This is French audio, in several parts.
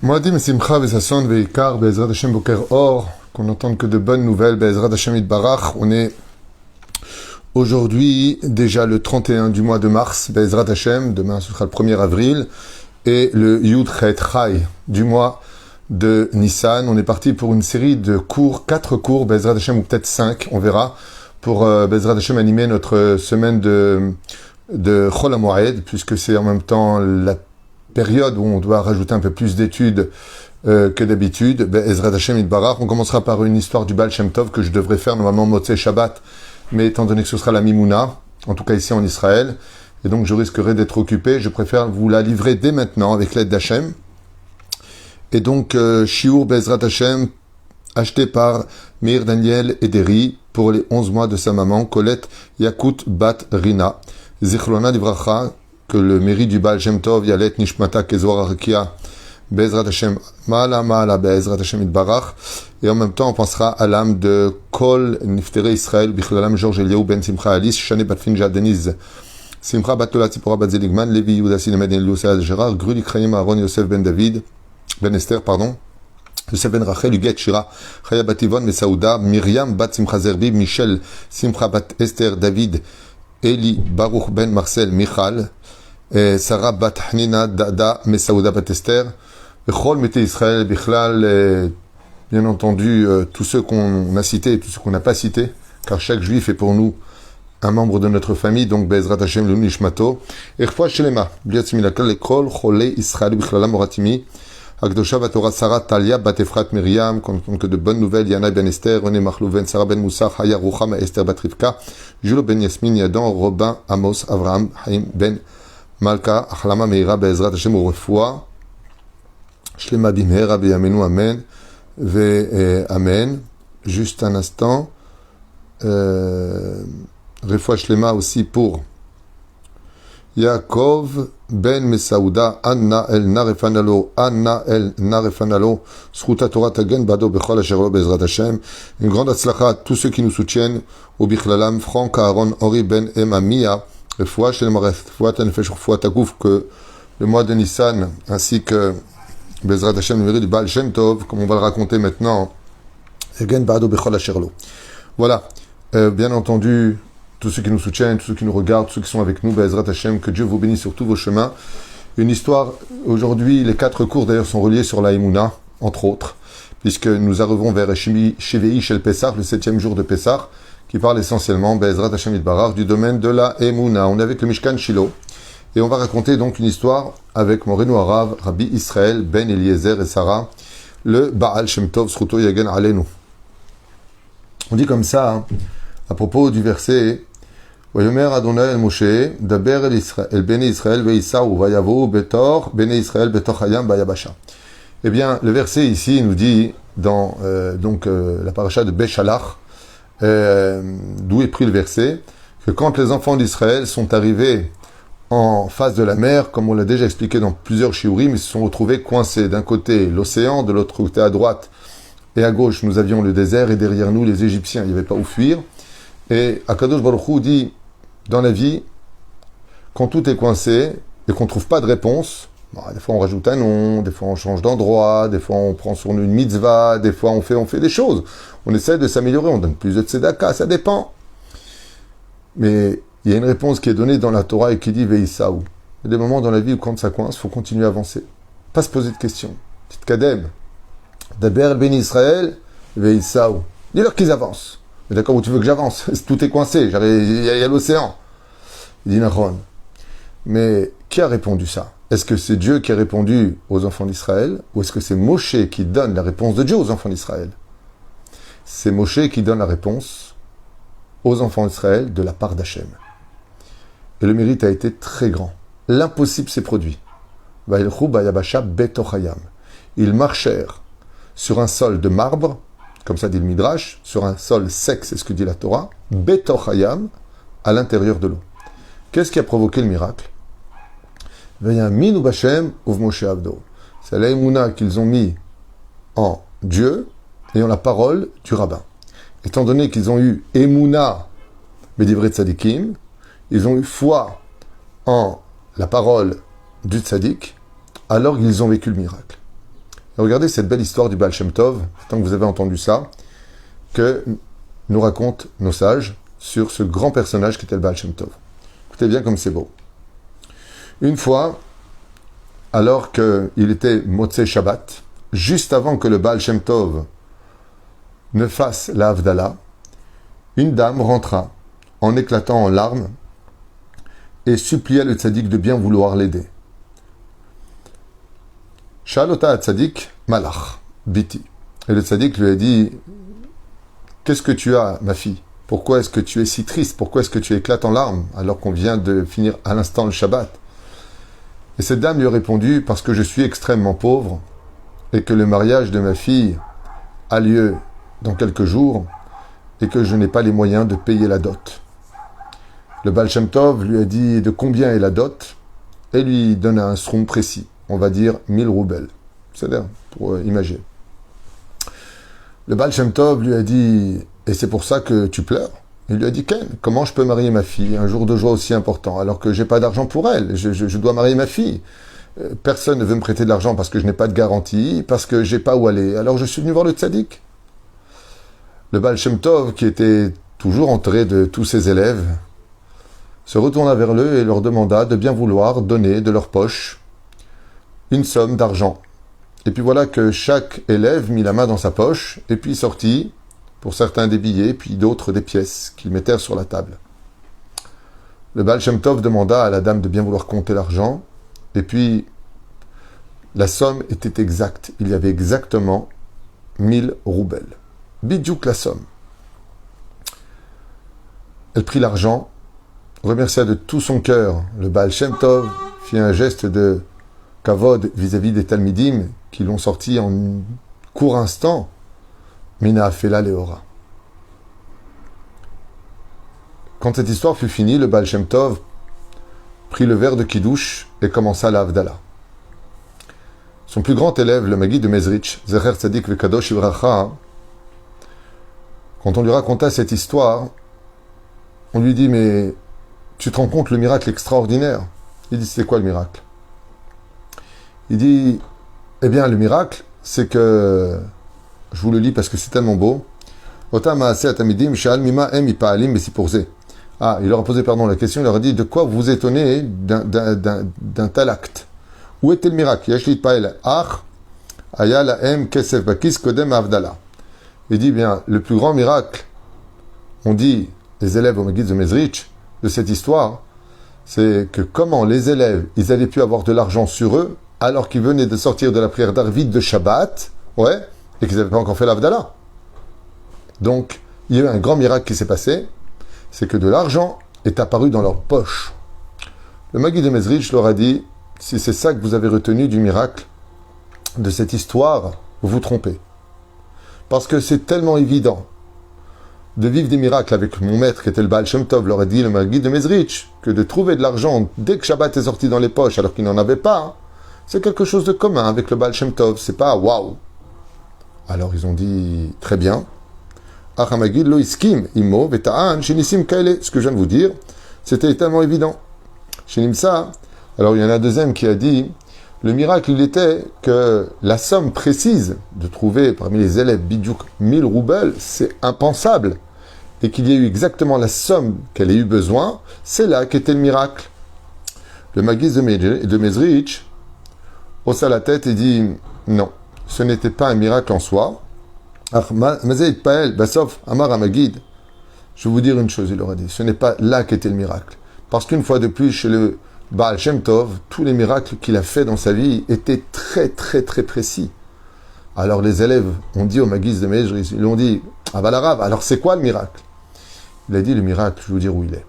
Moadim Simcha Vesasson Veikar Be'ezrat Hashem Boker Or, qu'on n'entende que de bonnes nouvelles, Be'ezrat Hashem Itbarach. On est aujourd'hui déjà le 31 du mois de mars, Be'ezrat Hashem, demain ce sera le 1er avril, et le Yud Chet Chai du mois de Nissan. On est parti pour une série de cours, 4 cours, Be'ezrat Hashem, ou peut-être 5, on verra, pour Be'ezrat Hashem animer notre semaine de Chol HaMoed, puisque c'est en même temps la période où on doit rajouter un peu plus d'études que d'habitude. Be'ezrat Hashem Itbarach. On commencera par une histoire du Baal Shem Tov que je devrais faire normalement Motzei Shabbat, mais étant donné que ce sera la Mimouna, en tout cas ici en Israël, et donc je risquerai d'être occupé, je préfère vous la livrer dès maintenant avec l'aide d'Hashem. Et donc Shiur Be'ezrat Hashem, acheté par Meir Daniel Ederi pour les 11 mois de sa maman, Colette Yakut Bat Rina. Zichlona Livracha, que le mérite du Baal Shem Tov, Yalet Nishmata Kezor Arkia, Be'ezrat Hashem, Ma'ala Be'ezrat Hashem Itbarach. Et en même temps, on pensera à l'âme de Kol Niftere Israël, Bichlalam Georges Eliaou Ben Simcha Alice, Shane Batfinja Deniz, Simcha Batola Tzipora Bat Zeligman, Levi Yehuda Sinemed Eliousa Gérard, Grulik Chaim Aaron Yosef Ben David, Ben Esther, pardon, Yosef Ben Rachel, Huguet Shira, Chaya Bativon, Mesaouda, Myriam Bat Simcha Zerbi, Michel Simcha Bat Esther, David, Eli Baruch Ben Marcel, Michal, Sarah Bat Hanina Dada Mesaouda Bat Esther, Chol Mete Israël Bichlal, bien entendu tous ceux qu'on a cités et tous ceux qu'on n'a pas cités, car chaque juif est pour nous un membre de notre famille, donc Be'ezrat Hashem Luni Nishmato, Erfua Shelema, Bliat Milakal Ekol, Cholei Israël Bichlalam Moratimi, Akdosha Vatora Sarah Talia Bat Efrat Miriam, qu'on que de bonnes nouvelles, Yana Ben Esther, René Marlouven, Sarah Ben Moussa, Haya Ruchama, Esther Bat Rivka, Julo Ben Yasmin, Yadan, Robin, Amos, Avraham, Haim Ben Malka, Achlama Meira, Be'ezrat Hashem Urefua, Shlema Bimhera, Beyamenu, Amen, Amen. Juste un instant. Refua Shlema aussi pour Yaakov Ben Mesaouda, Anna El Narefanalo, Sruta Torah Tagen Bado Bechol Asherlo Be'ezrat Hashem. Une grande atzlacha à tous ceux qui nous soutiennent, au Bichlalam, Franck, Aaron, Ori Ben Emamia, Refua Shlema, Refua Tanefesh, Refua Tagouf, que le mois de Nissan, ainsi que Be'ezrat Hashem, le mérite du Baal Shem Tov, comme on va le raconter maintenant, Egen Bado Bechol Asherlo. Voilà, bien entendu, tous ceux qui nous soutiennent, tous ceux qui nous regardent, tous ceux qui sont avec nous, Be'ezrat Hashem, que Dieu vous bénisse sur tous vos chemins. Une histoire, aujourd'hui, les 4 cours d'ailleurs sont reliés sur la Emouna, entre autres, puisque nous arrivons vers Shevei Shel Pessah, le 7e jour de Pessah, qui parle essentiellement, Be'ezrat Hashem Itbarach, du domaine de la Emouna. On est avec le Mishkan Shiloh, et on va raconter donc une histoire avec Moreno Arav, Rabbi Israël, Ben Eliezer et Sarah, le Baal Shem Tov, Sruto Yagen Alenu. On dit comme ça, hein, à propos du verset, Vayomer Adonai el Moshe, Daber el Bene Israël ve'Isau vayavo betor Bene Israël betor Hayam bayabasha. Eh bien, le verset ici nous dit, dans la paracha de Beshalach, d'où est pris le verset, que quand les enfants d'Israël sont arrivés en face de la mer, comme on l'a déjà expliqué dans plusieurs shiurim, ils se sont retrouvés coincés. D'un côté l'océan, de l'autre côté à droite et à gauche nous avions le désert, et derrière nous les Égyptiens, il n'y avait pas où fuir. Et Akadosh Baruch Hu dit, dans la vie, quand tout est coincé et qu'on ne trouve pas de réponse, des fois on rajoute un nom, des fois on change d'endroit, des fois on prend sur nous une mitzvah, des fois on fait des choses. On essaie de s'améliorer, on donne plus de tzedaka, ça dépend. Mais il y a une réponse qui est donnée dans la Torah et qui dit Veïsaou. Il y a des moments dans la vie où quand ça coince, il faut continuer à avancer. Pas se poser de questions. Petite kadem. Daber ben Israël, Veïsaou. Dis-leur qu'ils avancent. Mais d'accord, où tu veux que j'avance? Tout est coincé, il y a l'océan. Il dit Nahon. Mais qui a répondu ça? Est-ce que c'est Dieu qui a répondu aux enfants d'Israël, ou est-ce que c'est Moshe qui donne la réponse de Dieu aux enfants d'Israël? C'est Moshe qui donne la réponse aux enfants d'Israël de la part d'Hachem. Et le mérite a été très grand. L'impossible s'est produit. Ils marchèrent sur un sol de marbre, comme ça dit le Midrash, sur un sol sec, c'est ce que dit la Torah, Betor Hayam, à l'intérieur de l'eau. Qu'est-ce qui a provoqué le miracle? C'est l'aïmouna qu'ils ont mis en Dieu et en la parole du rabbin. Étant donné qu'ils ont eu Emouna, Medivre Tzadikim, ils ont eu foi en la parole du Tzadik, alors ils ont vécu le miracle. Et regardez cette belle histoire du Baal Shem Tov, tant que vous avez entendu ça, que nous racontent nos sages sur ce grand personnage qui était le Baal Shem Tov. Écoutez bien comme c'est beau. Une fois, alors qu'il était Motzei Shabbat, juste avant que le Baal Shem Tov ne fasse la Havdalah, une dame rentra en éclatant en larmes et supplia le tzaddik de bien vouloir l'aider. Shalota tzaddik malach biti. Et le tzaddik lui a dit: qu'est-ce que tu as, ma fille? Pourquoi est-ce que tu es si triste? Pourquoi est-ce que tu éclates en larmes alors qu'on vient de finir à l'instant le Shabbat? Et cette dame lui a répondu: parce que je suis extrêmement pauvre et que le mariage de ma fille a lieu dans quelques jours et que je n'ai pas les moyens de payer la dot. Le Baal Shem Tov lui a dit de combien est la dot et lui donne un sroum précis, on va dire 1000 roubles. C'est-à-dire, pour imaginer. Le Baal Shem Tov lui a dit: et c'est pour ça que tu pleures? Il lui a dit: Ken, comment je peux marier ma fille un jour de joie aussi important alors que j'ai pas d'argent pour elle? Je dois marier ma fille. Personne ne veut me prêter de l'argent parce que je n'ai pas de garantie, parce que j'ai pas où aller. Alors je suis venu voir le tzaddik. Le Baal Shem Tov, qui était toujours entouré de tous ses élèves, se retourna vers eux et leur demanda de bien vouloir donner de leur poche une somme d'argent. Et puis voilà que chaque élève mit la main dans sa poche et puis sortit, pour certains des billets, puis d'autres des pièces qu'ils mettèrent sur la table. Le Baal Shem Tov demanda à la dame de bien vouloir compter l'argent, et puis la somme était exacte. Il y avait exactement 1000 roubles. Bidjouk la somme. Elle prit l'argent, remercia de tout son cœur le Baal Shem Tov, fit un geste de kavod vis-à-vis des Talmidim qui l'ont sorti en court instant. Mina Afela Leora. Quand cette histoire fut finie, le Baal Shem Tov prit le verre de Kiddush et commença la Havdalah. Son plus grand élève, le Maguide de Mezrich, Zecher Tzadik Vekadosh Ivracha, quand on lui raconta cette histoire, on lui dit: mais tu te rends compte le miracle extraordinaire? Il dit: c'est quoi le miracle? Il dit: eh bien le miracle, c'est que, je vous le lis parce que c'est tellement beau. Ah, il leur a posé la question, il leur a dit: de quoi vous vous étonnez d'un tel acte? Où était le miracle? Il dit: bien, le plus grand miracle, on dit, les élèves au Maguide de Mezrich, de cette histoire, c'est que comment les élèves, ils avaient pu avoir de l'argent sur eux, alors qu'ils venaient de sortir de la prière d'Arvit de Shabbat, ouais, et qu'ils n'avaient pas encore fait l'Havdalah. Donc, il y a eu un grand miracle qui s'est passé, c'est que de l'argent est apparu dans leur poche. Le Maguide de Mezrich leur a dit: si c'est ça que vous avez retenu du miracle, de cette histoire, vous vous trompez. Parce que c'est tellement évident de vivre des miracles avec mon maître qui était le Baal Shem Tov, leur a dit le Maguide de Mezrich, que de trouver de l'argent dès que Shabbat est sorti dans les poches alors qu'il n'en avait pas, c'est quelque chose de commun avec le Baal Shem Tov, c'est pas waouh. Alors ils ont dit: très bien. Ce que je viens de vous dire, c'était tellement évident. Alors il y en a un deuxième qui a dit: le miracle, il était que la somme précise de trouver parmi les élèves Bidjouk 1000 roubles, c'est impensable. Et qu'il y ait eu exactement la somme qu'elle ait eu besoin, c'est là qu'était le miracle. Le Maguide de Mezrich haussa la tête et dit: non, ce n'était pas un miracle en soi. Je vais vous dire une chose, il leur a dit, ce n'est pas là qu'était le miracle. Parce qu'une fois de plus, chez le Baal Shem Tov, tous les miracles qu'il a fait dans sa vie étaient très très très précis. Alors les élèves ont dit au Maguide de Mezrich, ils ont dit: ah bah l'arabe, alors c'est quoi le miracle? Il a dit: le miracle, je vais vous dire où il est.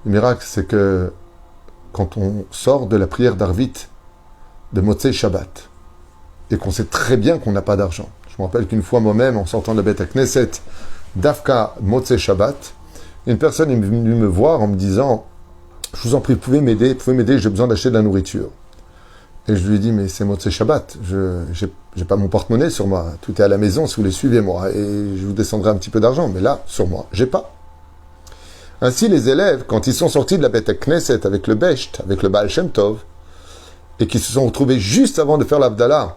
Le miracle, c'est que quand on sort de la prière d'Arvit de Motzei Shabbat, et qu'on sait très bien qu'on n'a pas d'argent. Je me rappelle qu'une fois moi-même, en sortant de la Beth Knesset, Dafka Motzei Shabbat, une personne est venue me voir en me disant: je vous en prie, pouvez m'aider, j'ai besoin d'acheter de la nourriture. Et je lui ai dit: mais c'est Motzei Shabbat, j'ai pas mon porte-monnaie sur moi, tout est à la maison, si vous voulez, suivez-moi, et je vous descendrai un petit peu d'argent, mais là, sur moi, j'ai pas. Ainsi, les élèves, quand ils sont sortis de la Beth Knesset avec le Besht, avec le Baal Shem Tov, et qui se sont retrouvés juste avant de faire l'Havdalah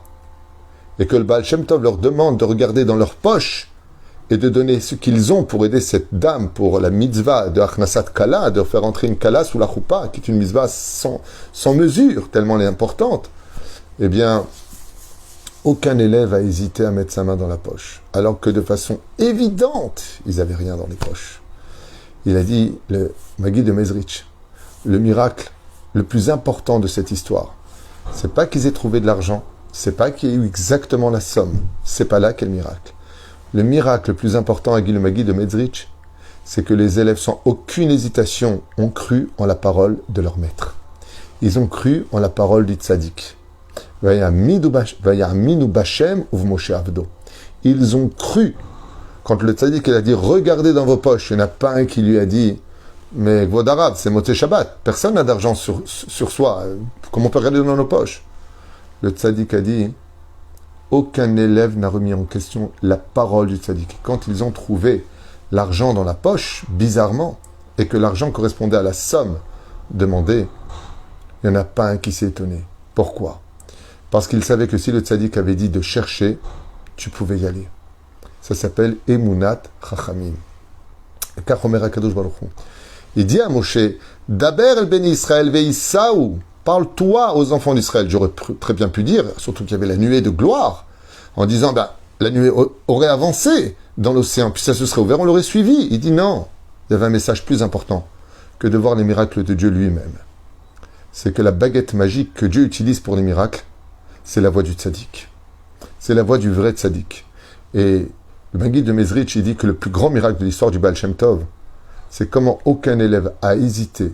et que le Baal Shem Tov leur demande de regarder dans leur poche et de donner ce qu'ils ont pour aider cette dame pour la mitzvah de Achnasat Kala, de faire entrer une Kala sous la choupa, qui est une mitzvah sans mesure, tellement elle est importante, eh bien, aucun élève a hésité à mettre sa main dans la poche, alors que de façon évidente, ils n'avaient rien dans les poches. Il a dit, le Maguide de Mezrich, le miracle le plus important de cette histoire, c'est pas qu'ils aient trouvé de l'argent, c'est pas qu'il y ait eu exactement la somme, c'est pas là qu'est le miracle. Le miracle le plus important à le Maguide de Mezrich, c'est que les élèves, sans aucune hésitation, ont cru en la parole de leur maître. Ils ont cru en la parole du tzaddik. Ils ont cru. Quand le tzaddik a dit « Regardez dans vos poches », il n'y en a pas un qui lui a dit « Mais Kvod Arav, c'est Motzei Shabbat. Personne n'a d'argent sur soi. Comment on peut regarder dans nos poches ?» Le tzaddik a dit « Aucun élève n'a remis en question la parole du tzaddik. » Quand ils ont trouvé l'argent dans la poche, bizarrement, et que l'argent correspondait à la somme demandée, il n'y en a pas un qui s'est étonné. Pourquoi ? Parce qu'il savait que si le tzaddik avait dit de chercher, tu pouvais y aller. Ça s'appelle Emunat Chachamim. Il dit à Moshe, Daber el ben Israël veïsaou, parle-toi aux enfants d'Israël. J'aurais très bien pu dire, surtout qu'il y avait la nuée de gloire, en disant, la nuée aurait avancé dans l'océan, puis ça se serait ouvert, on l'aurait suivi. Il dit non, il y avait un message plus important que de voir les miracles de Dieu lui-même. C'est que la baguette magique que Dieu utilise pour les miracles, c'est la voix du tzaddik. C'est la voix du vrai tzaddik. Et le Maguide de Mezrich, il dit que le plus grand miracle de l'histoire du Baal Shem Tov, c'est comment aucun élève a hésité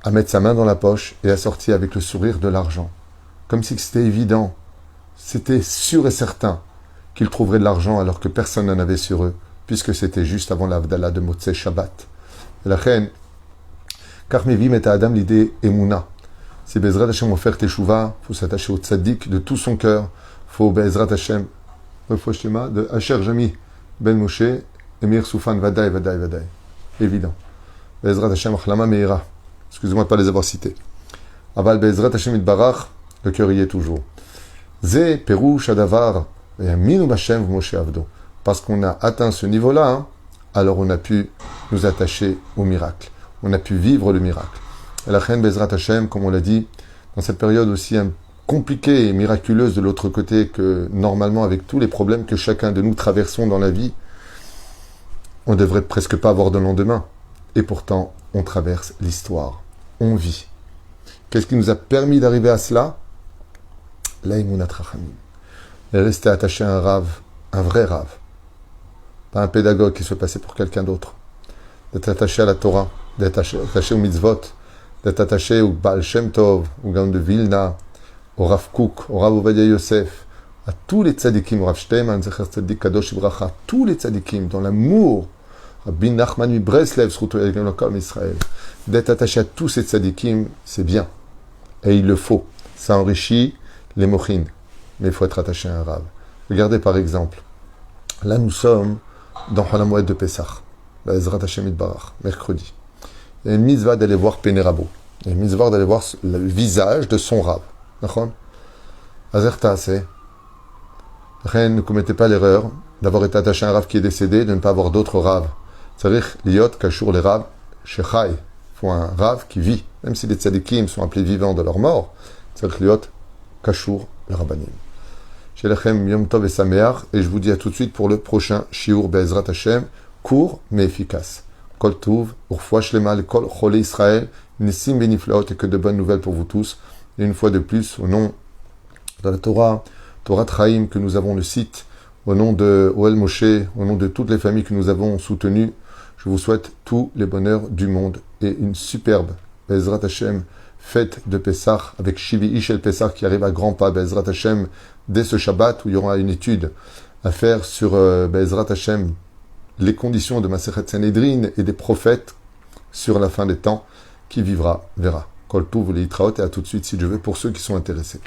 à mettre sa main dans la poche et à sortir avec le sourire de l'argent. Comme si c'était évident. C'était sûr et certain qu'ils trouveraient de l'argent alors que personne n'en avait sur eux, puisque c'était juste avant l'Avdallah de Motzei Shabbat. Et la reine, car Mevim et Adam l'idée Emouna. Si Bezrat Hashem va faire Teshuvah, il faut s'attacher au tzaddik de tout son cœur. Il faut Bezrat Hashem, de Asher Jami Ben Moshe, Emir Soufan Vadaï. Évident. Bezrat Hashem Achlama Meira. Excusez-moi de ne pas les avoir cités. Aval Bezrat Hashem Itbarach, le cœur y est toujours. Ze Perouch Adavar, Yaminu Bashem Moshe Avdo. Parce qu'on a atteint ce niveau-là, alors on a pu nous attacher au miracle. On a pu vivre le miracle. Et la reine Bezrat Hashem, comme on l'a dit, dans cette période aussi compliquée et miraculeuse de l'autre côté, que normalement, avec tous les problèmes que chacun de nous traversons dans la vie, on ne devrait presque pas avoir de lendemain. Et pourtant, on traverse l'histoire. On vit. Qu'est-ce qui nous a permis d'arriver à cela ? L'Aïmounat Rachamim. Et rester attaché à un rave, un vrai rave. Pas un pédagogue qui se fait passer pour quelqu'un d'autre. D'être attaché à la Torah, d'être attaché au mitzvot, d'être attaché au Baal Shem Tov, au Gaon de Vilna, au Rav Kook, au Rav Ovadia Yosef, à tous les tzadikim, au Rav Shteiman, Zecher Tzadik Kadosh Ibracha, tous les tzadikim, dans l'amour, Rabbi Nachman mi Breslev, surtout avec le Israël, d'être attaché à tous ces tzadikim, c'est bien. Et il le faut. Ça enrichit les mochines. Mais il faut être attaché à un Rav. Regardez par exemple, là nous sommes dans Halamoued de Pessah, la Ezrat Hashem Itbarach, mercredi. Il y a une mitzvah d'aller voir Pénérabo. Il y a une mitzvah d'aller voir le visage de son Rav. D'accord ? Azerta, c'est. Ne commettez pas l'erreur d'avoir été attaché à un Rav qui est décédé, de ne pas avoir d'autres Rav. C'est-à-dire, liot, kashour, les Rav, shechai. Il faut un Rav qui vit. Même si les tzadikim sont appelés vivants de leur mort, c'est-à-dire, liot, kashour, le Rabbanim. Shelechem Yom Tov et Sameach, et je vous dis à tout de suite pour le prochain Shiur Be'ezrat Hashem, court mais efficace. Kol Tuv, Urfoua Shlema, le Kol Cholé Israël, Nissim Beniflaot, et que de bonnes nouvelles pour vous tous. Et une fois de plus, au nom de la Torah, Torah Traim, que nous avons le site, au nom de Oel Moshe, au nom de toutes les familles que nous avons soutenues, je vous souhaite tous les bonheurs du monde et une superbe Be'ezrat Hashem, fête de Pessah, avec Shivi Ishel Pessah qui arrive à grands pas, Be'ezrat Hashem, dès ce Shabbat où il y aura une étude à faire sur Be'ezrat Hashem, les conditions de Masechet Sanhedrin et des prophètes sur la fin des temps, qui vivra, verra. Kol Tuv, les Yitraot, et à tout de suite si je veux, pour ceux qui sont intéressés.